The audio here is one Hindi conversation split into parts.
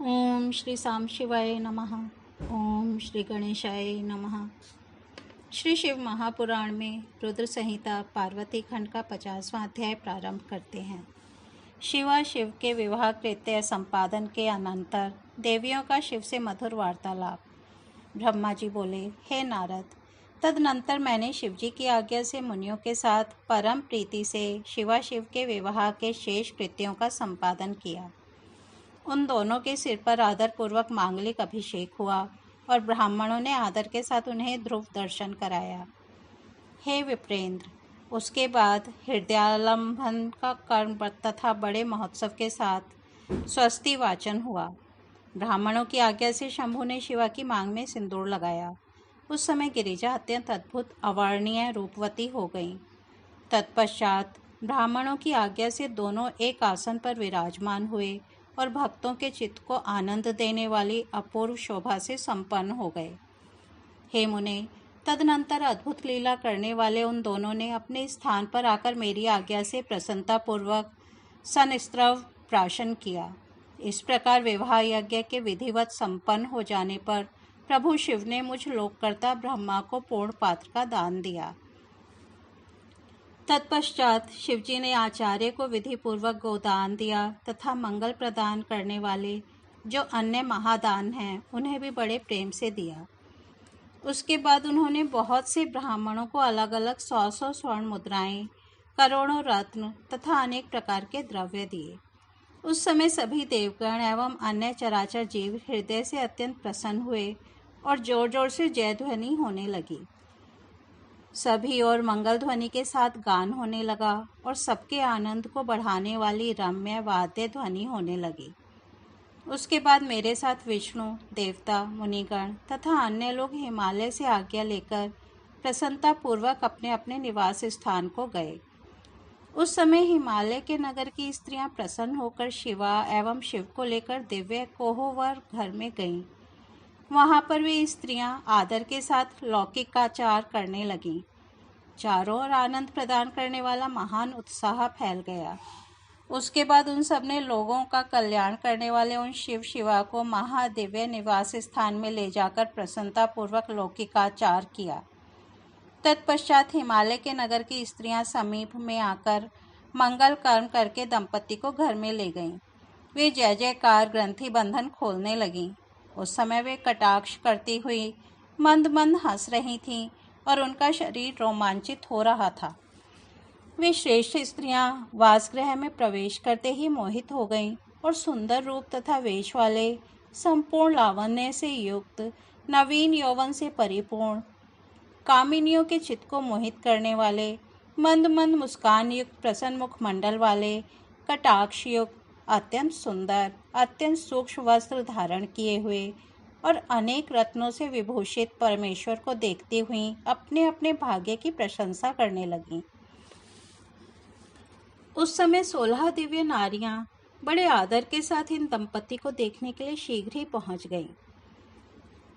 ओम श्री साम शिवाय नमः। ओम श्री गणेशाय नमः। श्री शिव महापुराण में रुद्र संहिता पार्वती खंड का 50वां अध्याय प्रारंभ करते हैं। शिवा शिव के विवाह कृत्य संपादन के अनंतर देवियों का शिव से मधुर वार्तालाप। ब्रह्मा जी बोले, हे नारद, तदनंतर मैंने शिव जी की आज्ञा से मुनियों के साथ परम प्रीति से शिवा शिव के विवाह के शेष कृत्यों का संपादन किया। उन दोनों के सिर पर आदरपूर्वक मांगलिक अभिषेक हुआ और ब्राह्मणों ने आदर के साथ उन्हें ध्रुव दर्शन कराया। हे विप्रेंद्र, उसके बाद हृदयालंबन का कर्म तथा बड़े महोत्सव के साथ स्वस्ति वाचन हुआ। ब्राह्मणों की आज्ञा से शंभु ने शिवा की मांग में सिंदूर लगाया। उस समय गिरिजा अत्यंत अद्भुत अवर्णीय रूपवती हो गई। तत्पश्चात ब्राह्मणों की आज्ञा से दोनों एक आसन पर विराजमान हुए और भक्तों के चित्त को आनंद देने वाली अपूर्व शोभा से संपन्न हो गए। हे मुने, तदनंतर अद्भुत लीला करने वाले उन दोनों ने अपने स्थान पर आकर मेरी आज्ञा से प्रसन्नतापूर्वक सनस्त्रव प्राशन किया। इस प्रकार विवाह यज्ञ के विधिवत संपन्न हो जाने पर प्रभु शिव ने मुझ लोककर्ता ब्रह्मा को पूर्ण पात्र का दान दिया। तत्पश्चात शिवजी ने आचार्य को विधि पूर्वक गोदान दिया तथा मंगल प्रदान करने वाले जो अन्य महादान हैं उन्हें भी बड़े प्रेम से दिया। उसके बाद उन्होंने बहुत से ब्राह्मणों को अलग अलग 100 स्वर्ण मुद्राएं, करोड़ों रत्न तथा अनेक प्रकार के द्रव्य दिए। उस समय सभी देवगण एवं अन्य चराचर जीव हृदय से अत्यंत प्रसन्न हुए और जोर जोर से जय ध्वनि होने लगी। सभी और मंगल ध्वनि के साथ गान होने लगा और सबके आनंद को बढ़ाने वाली रम्य वाद्य ध्वनि होने लगी। उसके बाद मेरे साथ विष्णु, देवता, मुनिगण तथा अन्य लोग हिमालय से आज्ञा लेकर प्रसन्नतापूर्वक अपने अपने निवास स्थान को गए। उस समय हिमालय के नगर की स्त्रियां प्रसन्न होकर शिवा एवं शिव को लेकर दिव्य कोहोवर घर में गईं। वहां पर वे स्त्रियां आदर के साथ लौकिकाचार करने लगीं। चारों ओर आनंद प्रदान करने वाला महान उत्साह फैल गया। उसके बाद उन सब ने लोगों का कल्याण करने वाले उन शिव शिवा को महादिव्य निवास स्थान में ले जाकर प्रसन्नतापूर्वक लौकिकाचार किया। तत्पश्चात हिमालय के नगर की स्त्रियां समीप में आकर मंगल कर्म करके दंपति को घर में ले गईं। वे जय जयकार ग्रंथि बंधन खोलने लगीं। उस समय वे कटाक्ष करती हुई मंद मंद हंस रही थीं और उनका शरीर रोमांचित हो रहा था। वे श्रेष्ठ स्त्रियां वासगृह में प्रवेश करते ही मोहित हो गईं और सुंदर रूप तथा वेश वाले, संपूर्ण लावण्य से युक्त, नवीन यौवन से परिपूर्ण, कामिनियों के चित्त को मोहित करने वाले, मंद मंद मुस्कान युक्त प्रसन्न मुखमंडल वाले, कटाक्ष युक्त, अत्यंत सुंदर, अत्यंत सूक्ष्म वस्त्र धारण किए हुए और अनेक रत्नों से विभूषित परमेश्वर को देखती हुई अपने अपने भाग्य की प्रशंसा करने लगीं। उस समय 16 दिव्य नारियां बड़े आदर के साथ इन दंपति को देखने के लिए शीघ्र ही पहुंच गईं।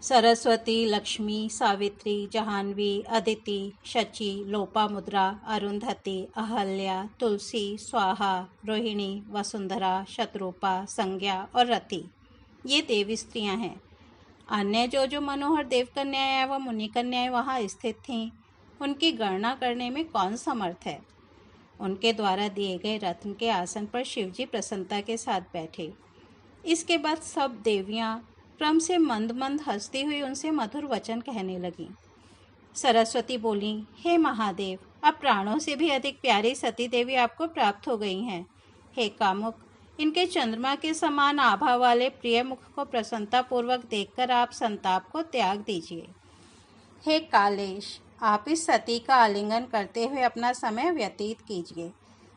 सरस्वती, लक्ष्मी, सावित्री, जाह्नवी, अदिति, शची, लोपामुद्रा, अरुंधति, अहल्या, तुलसी, स्वाहा, रोहिणी, वसुंधरा, शत्रुपा, संज्ञा और रति ये देवी स्त्रियां हैं। अन्य जो जो मनोहर देवकन्याएं एवं मुनिकन्याएं वहां स्थित थीं, उनकी गणना करने में कौन समर्थ है। उनके द्वारा दिए गए रत्न के आसन पर शिवजी प्रसन्नता के साथ बैठे। इसके बाद सब देवियां क्रम से मंद मंद हंसती हुई उनसे मधुर वचन कहने लगीं। सरस्वती बोली, हे महादेव, अब प्राणों से भी अधिक प्यारी सती देवी आपको प्राप्त हो गई हैं। हे कामुक, इनके चंद्रमा के समान आभा वाले प्रिय मुख को प्रसन्नतापूर्वक देखकर आप संताप को त्याग दीजिए। हे कालेश, आप इस सती का आलिंगन करते हुए अपना समय व्यतीत कीजिए।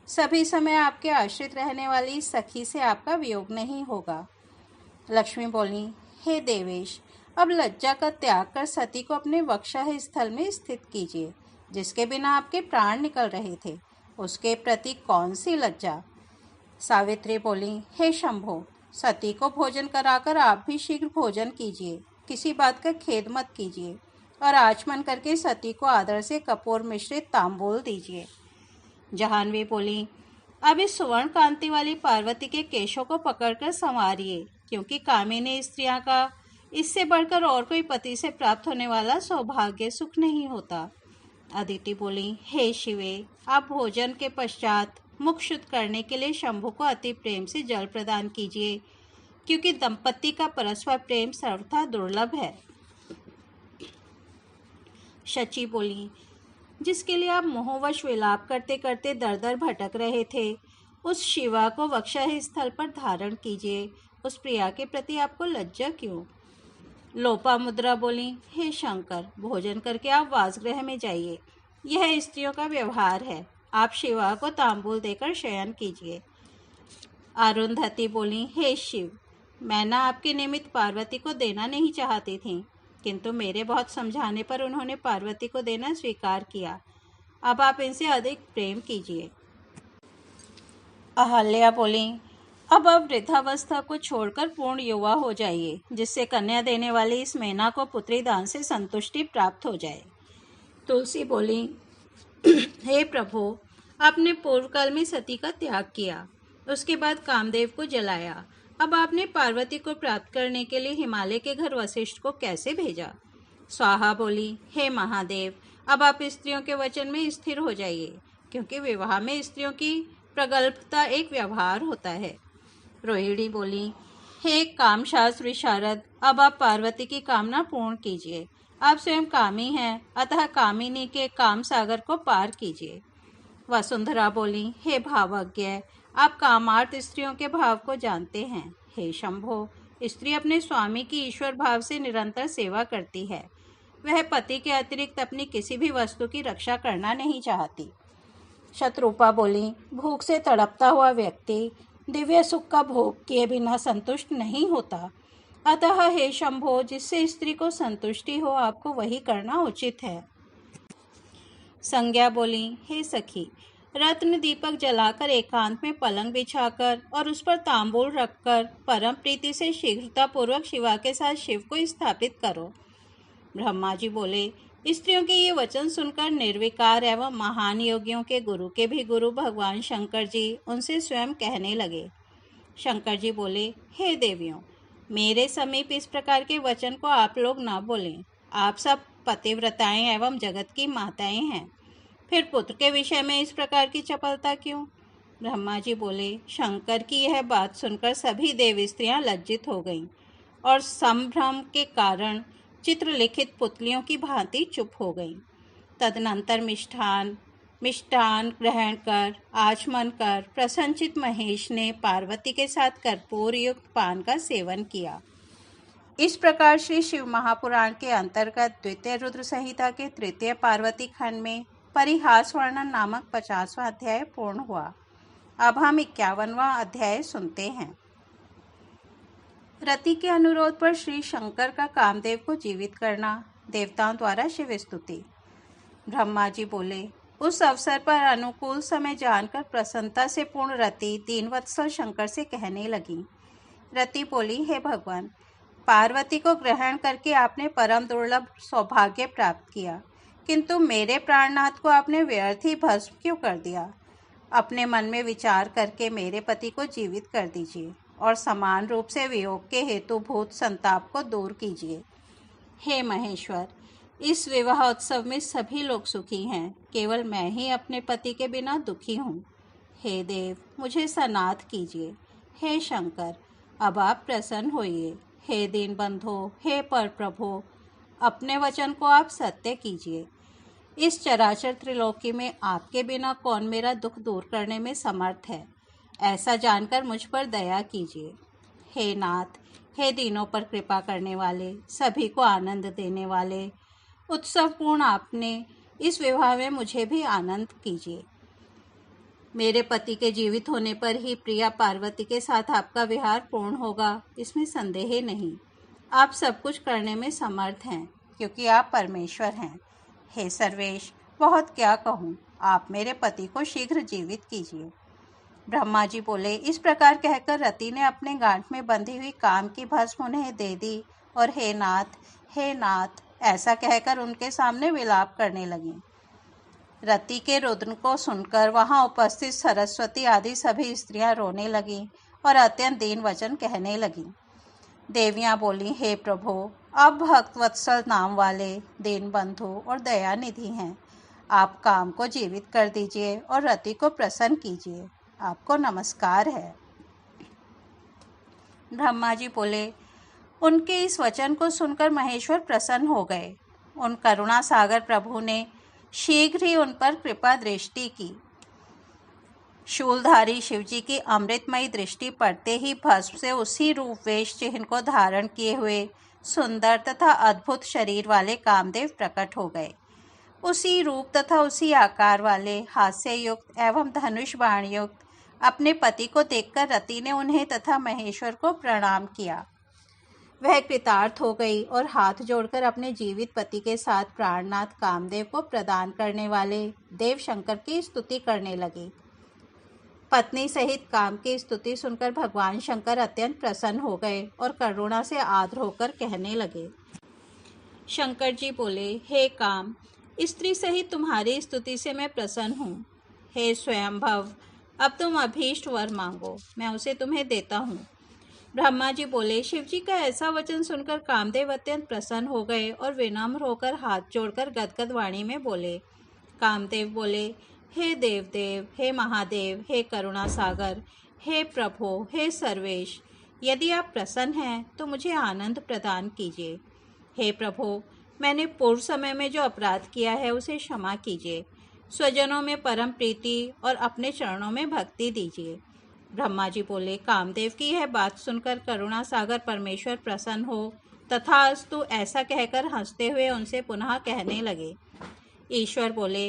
सभी समय आपके आश्रित रहने वाली सखी से आपका वियोग नहीं होगा। लक्ष्मी बोली, हे देवेश, अब लज्जा का त्याग कर सती को अपने वक्षः स्थल में स्थित कीजिए। जिसके बिना आपके प्राण निकल रहे थे, उसके प्रति कौन सी लज्जा। सावित्री बोली, हे शंभो, सती को भोजन कराकर आप भी शीघ्र भोजन कीजिए। किसी बात का खेद मत कीजिए और आचमन करके सती को आदर से कपूर मिश्रित तांबूल दीजिए। जाह्नवी बोली, अब इस सुवर्ण कांति वाली पार्वती के केशों को पकड़कर संवारिए, क्योंकि कामिनी स्त्रियां का इससे बढ़कर और कोई पति से प्राप्त होने वाला सौभाग्य सुख नहीं होता। अदिति बोली, हे शिवे, आप भोजन के पश्चात मुख शुद्ध करने के लिए शंभु को अति प्रेम से जल प्रदान कीजिए, क्योंकि दंपति का परस्पर प्रेम सर्वथा दुर्लभ है। शची बोली, जिसके लिए आप मोहवश विलाप करते करते दर दर भटक रहे थे, उस शिवा को वक्षः स्थल पर धारण कीजिए। उस प्रिया के प्रति आपको लज्जा क्यों? लोपामुद्रा बोली, हे शंकर, भोजन करके आप वासगृह में जाइए। यह स्त्रियों का व्यवहार है। आप शिवा को तांबूल देकर शयन कीजिए। अरुंधति बोली, हे शिव, मैं ना आपके निमित्त पार्वती को देना नहीं चाहती थी, किंतु मेरे बहुत समझाने पर उन्होंने पार्वती को देना स्वीकार किया। अब आप इनसे अधिक प्रेम कीजिए। अहल्या बोली, अब आप वृद्धावस्था को छोड़कर पूर्ण युवा हो जाइए, जिससे कन्या देने वाली इस मैना को पुत्री दान से संतुष्टि प्राप्त हो जाए। तुलसी बोली, हे प्रभु, आपने पूर्व काल में सती का त्याग किया, उसके बाद कामदेव को जलाया। अब आपने पार्वती को प्राप्त करने के लिए हिमालय के घर वशिष्ठ को कैसे भेजा? स्वाहा बोली, हे महादेव, अब आप स्त्रियों के वचन में स्थिर हो जाइए, क्योंकि विवाह में स्त्रियों की प्रगल्भता एक व्यवहार होता है। रोहिणी बोली, हे कामशास्त्र विशारद, अब आप पार्वती की कामना पूर्ण कीजिए। आप स्वयं कामी हैं, अतः कामिनी के काम सागर को पार कीजिए। वसुंधरा बोली, हे भावज्ञ, आप कामार्थ स्त्रियों के भाव को जानते हैं। हे शंभो, स्त्री अपने स्वामी की ईश्वर भाव से निरंतर सेवा करती है। वह पति के अतिरिक्त अपनी किसी भी वस्तु की रक्षा करना नहीं चाहती। शत्रुपा बोली, भूख से तड़पता हुआ व्यक्ति दिव्य सुख का भोग किए बिना संतुष्ट नहीं होता। अतः हे शंभो, जिससे स्त्री को संतुष्टि हो, आपको वही करना उचित है। संज्ञा बोली, हे सखी, रत्न दीपक जलाकर एकांत में पलंग बिछाकर और उस पर तांबूल रखकर परम प्रीति से शीघ्रतापूर्वक शिवा के साथ शिव को स्थापित करो। ब्रह्मा जी बोले, स्त्रियों के ये वचन सुनकर निर्विकार एवं महान योगियों के गुरु भगवान शंकर जी उनसे स्वयं कहने लगे। शंकर जी बोले, हे देवियों, मेरे समीप इस प्रकार के वचन को आप लोग ना बोलें। आप सब पतिव्रताएं एवं जगत की माताएं हैं, फिर पुत्र के विषय में इस प्रकार की चपलता क्यों? ब्रह्मा जी बोले, शंकर की यह बात सुनकर सभी देवी स्त्रियां लज्जित हो गईं और संभ्रम के कारण चित्रलिखित पुतलियों की भांति चुप हो गईं। तदनंतर मिष्टान ग्रहण कर आचमन कर प्रसन्नचित महेश ने पार्वती के साथ कर्पूर युक्त पान का सेवन किया। इस प्रकार श्री शिव महापुराण के अंतर्गत द्वितीय रुद्र संहिता के तृतीय पार्वती खंड में परिहास वर्णन नामक 50वां अध्याय पूर्ण हुआ। अब हम 51वां अध्याय सुनते हैं। रति के अनुरोध पर श्री शंकर का कामदेव को जीवित करना, देवताओं द्वारा शिव स्तुति। ब्रह्मा जी बोले, उस अवसर पर अनुकूल समय जानकर प्रसन्नता से पूर्ण रति दीनवत्सल शंकर से कहने लगी। रति बोली, हे भगवान, पार्वती को ग्रहण करके आपने परम दुर्लभ सौभाग्य प्राप्त किया, किंतु मेरे प्राणनाथ को आपने व्यर्थ ही भस्म क्यों कर दिया? अपने मन में विचार करके मेरे पति को जीवित कर दीजिए और समान रूप से वियोग के हेतुभूत संताप को दूर कीजिए। हे महेश्वर, इस विवाह उत्सव में सभी लोग सुखी हैं, केवल मैं ही अपने पति के बिना दुखी हूँ। हे देव, मुझे सनाथ कीजिए। हे शंकर, अब आप प्रसन्न होइए। हे दीनबंधो, हे पर प्रभो, अपने वचन को आप सत्य कीजिए। इस चराचर त्रिलोकी में आपके बिना कौन मेरा दुख दूर करने में समर्थ है, ऐसा जानकर मुझ पर दया कीजिए। हे नाथ, हे दीनों पर कृपा करने वाले, सभी को आनंद देने वाले, उत्सवपूर्ण आपने इस विवाह में मुझे भी आनंद कीजिए। मेरे पति के जीवित होने पर ही प्रिया पार्वती के साथ आपका विहार पूर्ण होगा, इसमें संदेह नहीं। आप सब कुछ करने में समर्थ हैं, क्योंकि आप परमेश्वर हैं। हे सर्वेश, बहुत क्या कहूँ, आप मेरे पति को शीघ्र जीवित कीजिए। ब्रह्मा जी बोले, इस प्रकार कहकर रति ने अपने गांठ में बंधी हुई काम की भस्म उन्हें दे दी और हे नाथ ऐसा कहकर उनके सामने विलाप करने लगी। रति के रुदन को सुनकर वहां उपस्थित सरस्वती आदि सभी स्त्रियां रोने लगीं और अत्यंत दीन वचन कहने लगीं। देवियां बोली, हे प्रभु, आप भक्तवत्सल नाम वाले दीन बंधु और दयानिधि हैं। आप काम को जीवित कर दीजिए और रति को प्रसन्न कीजिए। आपको नमस्कार है। ब्रह्मा जी बोले, उनके इस वचन को सुनकर महेश्वर प्रसन्न हो गए। उन करुणा सागर प्रभु ने शीघ्र ही उन पर कृपा दृष्टि की। शूलधारी शिवजी की अमृतमयी दृष्टि पड़ते ही भस्म से उसी रूप वेश चिन्ह को धारण किए हुए सुंदर तथा अद्भुत शरीर वाले कामदेव प्रकट हो गए। उसी रूप तथा उसी आकार वाले हास्य युक्त एवं धनुष बाण युक्त अपने पति को देखकर रति ने उन्हें तथा महेश्वर को प्रणाम किया। वह कृतार्थ हो गई और हाथ जोड़कर अपने जीवित पति के साथ प्राणनाथ कामदेव को प्रदान करने वाले देव शंकर की स्तुति करने लगी। पत्नी सहित काम की स्तुति सुनकर भगवान शंकर अत्यंत प्रसन्न हो गए और करुणा से आर्द्र होकर कहने लगे। शंकर जी बोले, हे काम, स्त्री सहित तुम्हारी स्तुति से मैं प्रसन्न हूँ। हे स्वयंभव, अब तुम अभीष्ट वर मांगो, मैं उसे तुम्हें देता हूँ। ब्रह्मा जी बोले, शिवजी का ऐसा वचन सुनकर कामदेव अत्यंत प्रसन्न हो गए और विनम्र होकर हाथ जोड़कर गदगद वाणी में बोले। कामदेव बोले, हे देवदेव, हे महादेव, हे करुणा सागर, हे प्रभो, हे सर्वेश, यदि आप प्रसन्न हैं तो मुझे आनंद प्रदान कीजिए। हे प्रभो, मैंने पूर्व समय में जो अपराध किया है उसे क्षमा कीजिए। स्वजनों में परम प्रीति और अपने चरणों में भक्ति दीजिए। ब्रह्मा जी बोले, कामदेव की यह बात सुनकर करुणा सागर परमेश्वर प्रसन्न हो तथास्तु ऐसा कहकर हंसते हुए उनसे पुनः कहने लगे। ईश्वर बोले,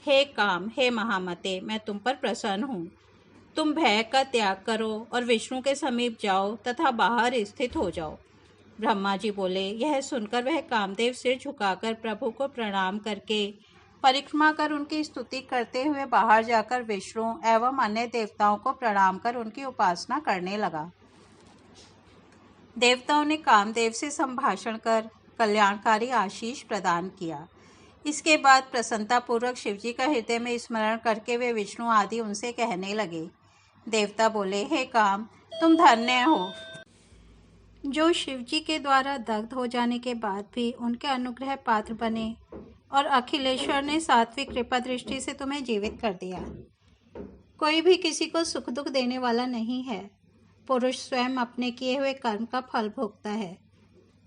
हे काम, हे महामते, मैं तुम पर प्रसन्न हूँ। तुम भय का त्याग करो और विष्णु के समीप जाओ तथा बाहर स्थित हो जाओ। ब्रह्मा जी बोले। यह सुनकर वह कामदेव सिर झुकाकर प्रभु को प्रणाम करके परिक्रमा कर उनकी स्तुति करते हुए बाहर जाकर विष्णु एवं अन्य देवताओं को प्रणाम कर उनकी उपासना करने लगा। देवताओं ने कामदेव से संभाषण कर कल्याणकारी आशीष प्रदान किया। इसके बाद प्रसन्नतापूर्वक शिवजी का हृदय में स्मरण करके वे विष्णु आदि उनसे कहने लगे। देवता बोले, हे काम, तुम धन्य हो जो शिवजी के द्वारा दग्ध हो जाने के बाद भी उनके अनुग्रह पात्र बने और अखिलेश्वर ने सात्विक कृपा दृष्टि से तुम्हें जीवित कर दिया। कोई भी किसी को सुख दुख देने वाला नहीं है। पुरुष स्वयं अपने किए हुए कर्म का फल भोगता है।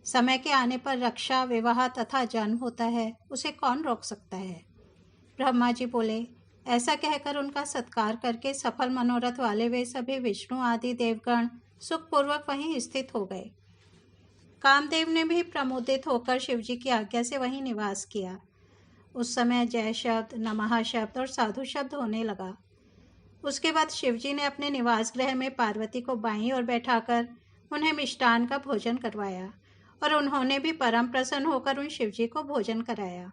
समय के आने पर रक्षा, विवाह तथा जन्म होता है, उसे कौन रोक सकता है। ब्रह्मा जी बोले। ऐसा कहकर उनका सत्कार करके सफल मनोरथ वाले वे सभी विष्णु आदि देवगण सुखपूर्वक वहीं स्थित हो गए। कामदेव ने भी प्रमोदित होकर शिवजी की आज्ञा से वहीं निवास किया। उस समय जय शब्द, नमः शब्द और साधु शब्द होने लगा। उसके बाद शिवजी ने अपने निवास गृह में पार्वती को बाईं ओर बैठाकर उन्हें मिष्टान का भोजन करवाया और उन्होंने भी परम प्रसन्न होकर उन शिवजी को भोजन कराया।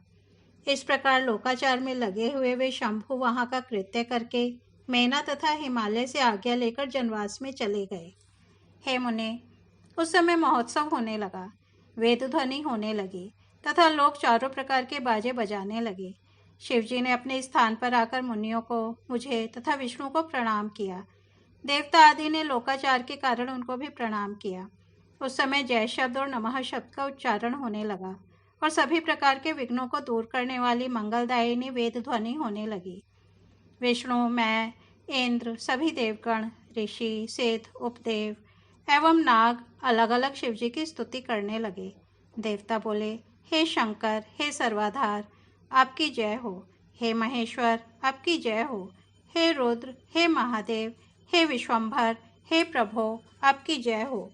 इस प्रकार लोकाचार में लगे हुए वे शंभु वहां का कृत्य करके मैना तथा हिमालय से आज्ञा लेकर जनवास में चले गए। हे मुने, उस समय महोत्सव होने लगा, वेद ध्वनि होने लगी तथा लोग चारों प्रकार के बाजे बजाने लगे। शिवजी ने अपने स्थान पर आकर मुनियों को, मुझे तथा विष्णु को प्रणाम किया। देवता आदि ने लोकाचार के कारण उनको भी प्रणाम किया। उस समय जय शब्द और नमः शब्द का उच्चारण होने लगा और सभी प्रकार के विघ्नों को दूर करने वाली मंगलदायिनी वेद ध्वनि होने लगी। विष्णु, मैं, इंद्र, सभी देवगण, ऋषि, सिद्ध, उपदेव एवं नाग अलग अलग शिवजी की स्तुति करने लगे। देवता बोले, हे शंकर, हे सर्वाधार, आपकी जय हो। हे महेश्वर, आपकी जय हो। हे रुद्र, हे महादेव, हे विश्वंभर, हे प्रभो, आपकी जय हो।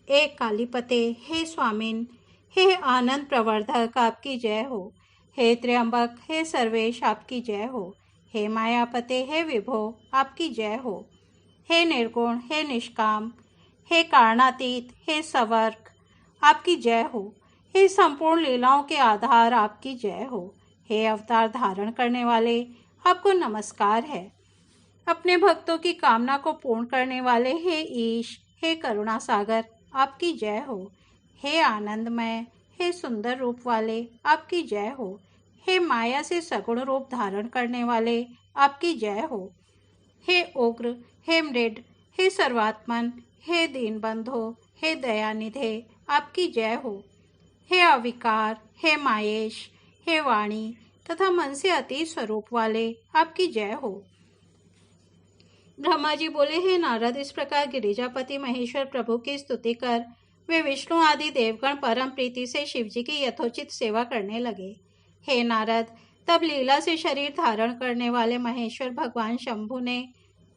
हे कालीपते, हे स्वामिन, हे आनंद प्रवर्धक, आपकी जय हो। हे त्र्यंबक, हे सर्वेश, आपकी जय हो। हे मायापते, हे विभो, आपकी जय हो। हे निर्गुण, हे निष्काम, हे कारणातीत, हे सवर्ग, आपकी जय हो। हे संपूर्ण लीलाओं के आधार, आपकी जय हो। हे अवतार धारण करने वाले, आपको नमस्कार है। अपने भक्तों की कामना को पूर्ण करने वाले, हे ईश, हे करुणा सागर, आपकी जय हो। हे आनंदमय, हे सुंदर रूप वाले, आपकी जय हो। हे माया से सगुण रूप धारण करने वाले, आपकी जय हो। हे उग्र, हे मृड, हे सर्वात्मन, हे दीनबंधो, हे दयानिधे, आपकी जय हो। हे अविकार, हे मायेश, हे वाणी तथा मन से अतीत स्वरूप वाले, आपकी जय हो। ब्रह्मा जी बोले, हे नारद, इस प्रकार गिरिजापति महेश्वर प्रभु की स्तुति कर वे विष्णु आदि देवगण परम प्रीति से शिवजी की यथोचित सेवा करने लगे। हे नारद, तब लीला से शरीर धारण करने वाले महेश्वर भगवान शंभु ने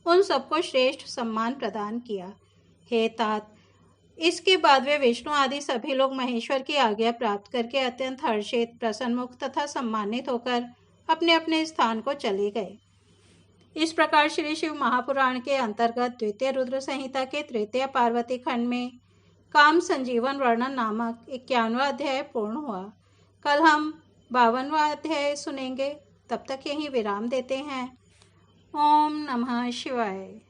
उन सबको श्रेष्ठ सम्मान प्रदान किया। हे तात, इसके बाद वे विष्णु आदि सभी लोग महेश्वर की आज्ञा प्राप्त करके अत्यंत हर्षित, प्रसन्नमुख तथा सम्मानित होकर अपने अपने स्थान को चले गए। इस प्रकार श्री शिव महापुराण के अंतर्गत द्वितीय रुद्र संहिता के तृतीय पार्वती खंड में काम संजीवन वर्णन नामक 51वां अध्याय पूर्ण हुआ। कल हम 52वां अध्याय सुनेंगे। तब तक यहीं विराम देते हैं। ओम नमः शिवाय।